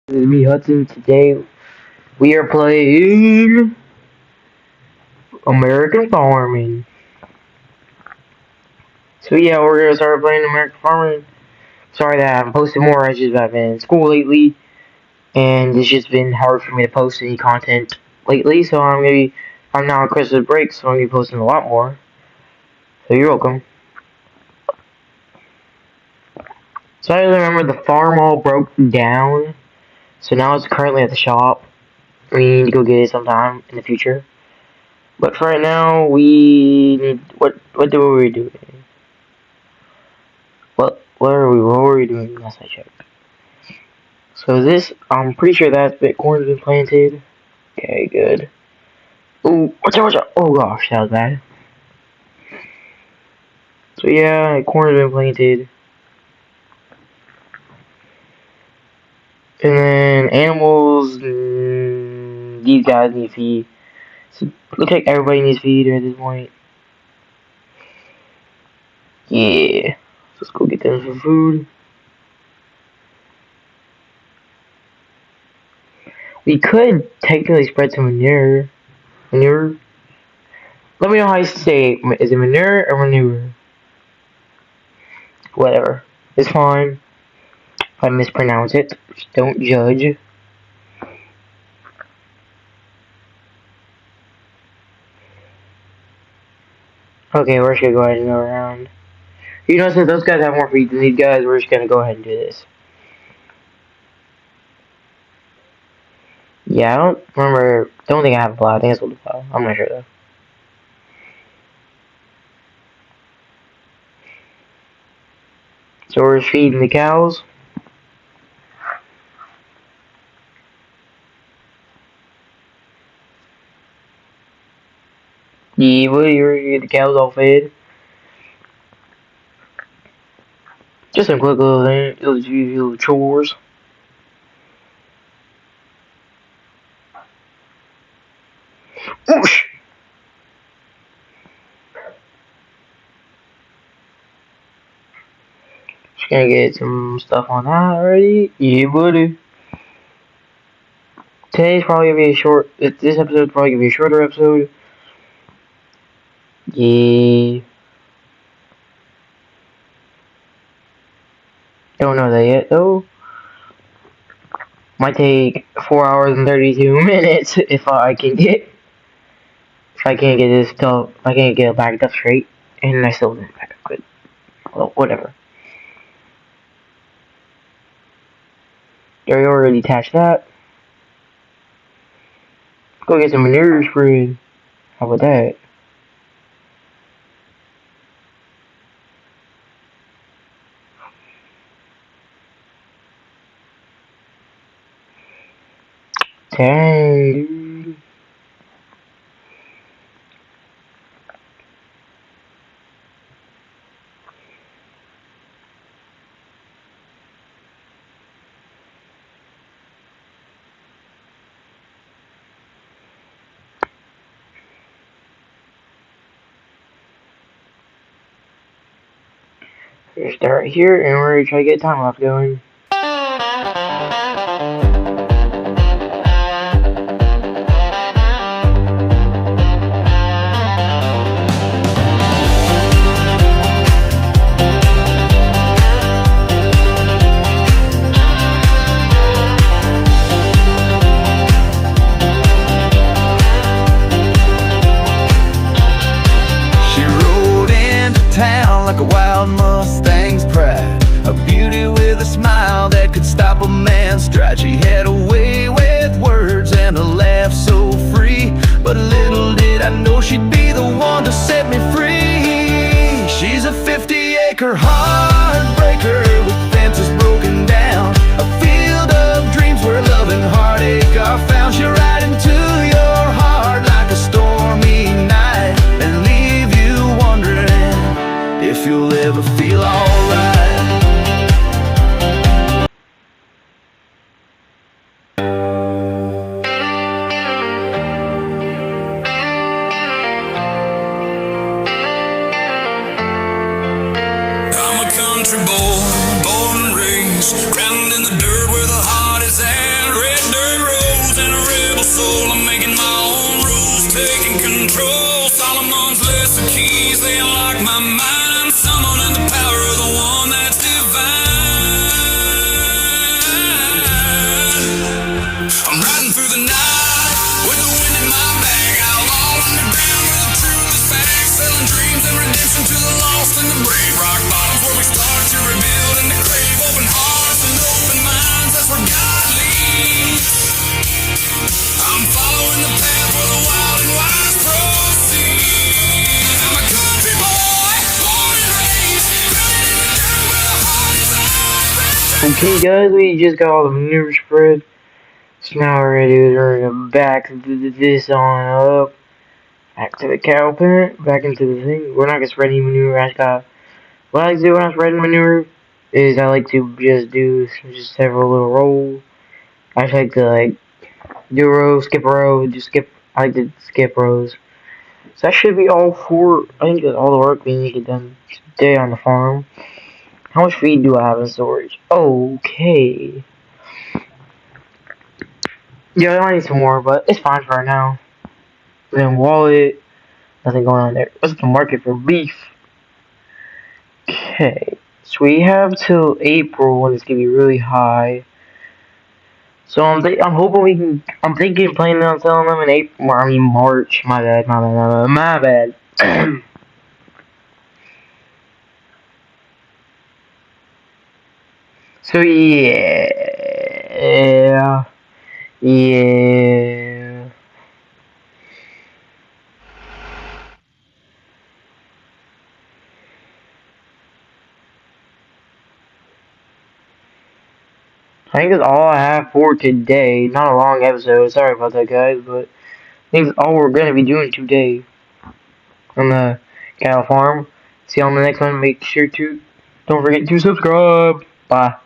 This is me, Hudson. Today we are playing American Farming. So yeah, we're gonna start playing American Farming. Sorry that I haven't posted more. I've been in school lately, and it's just been hard for me to post any content lately. So I'm now on Christmas break, so I'm gonna be posting a lot more. So you're welcome. So I remember the farm all broke down. So now it's currently at the shop. We need to go get it sometime in the future. But for right now, we need what do we do? What were we doing last I checked? So this, I'm pretty sure that Bitcoin's been planted. Okay, good. Ooh, watch out. Oh gosh, that was bad. So yeah, corn's been planted. And then animals, these guys need feed. So looks like everybody needs feed at this point. Yeah. Let's go get them some food. We could technically spread some manure. Manure? Let me know how you say it. Is it manure or manure? Whatever. It's fine. If I mispronounce it, just don't judge. Okay, we're just gonna go ahead and go around. You know, since those guys have more feet than these guys, we're just gonna go ahead and do this. Yeah, don't think I have a plow. I think it's with the plow. I'm not sure though. So we're feeding the cows. Yeah, well, you're the cows all fed. Just some quick little things, little chores. Oosh! Just gonna get some stuff on that already. Yeah, buddy. Today's probably gonna be a short. This episode's probably gonna be a shorter episode. Yeah. Don't know that yet though. Might take 4 hours and 32 minutes if I can't get this stuff, if I can't get it backed up straight, and I still didn't back up good. Well, whatever. They already attached that. Go get some manure spread. How about that? Dang, dude. We're start here, and we're gonna try to get time lapse going. Like a wild Mustang's pride, a beauty with a smile that could stop a man's stride. She had a way with words and a laugh so free, but little did I know she'd be the one to set me free. She's a 50-acre heartbreaker with fences broken down, a field of dreams where love and heartache are found. She'll ride into your heart like a stormy night and leave you wondering if you'll ever feel alright. I'm a country boy, born and raised, ground in the dirt where the heart is at. Okay, guys, we just got all the manure spread. So now we're ready to back this on up. Back to the cow pen. Back into the thing. We're not gonna spread any manure. I just got. What I like to do when I'm spreading manure is I like to just do just several little rolls. I just like to do a row, skip a row, do skip. I like to skip rows. So that should be all for. I think that's all the work we need to get done today on the farm. How much feed do I have in storage? Okay. Yeah, I need some more, but it's fine for right now. Then wallet, nothing going on there. What's the market for beef? Okay. So we have till April when it's gonna be really high. So I'm hoping we can. I'm thinking planning on selling them in April. I mean March. My bad. My bad. My bad. My bad. So yeah, yeah. I think that's all I have for today. Not a long episode. Sorry about that, guys, but I think that's all we're gonna be doing today on the cattle farm. See you on the next one. Make sure to don't forget to subscribe. Bye.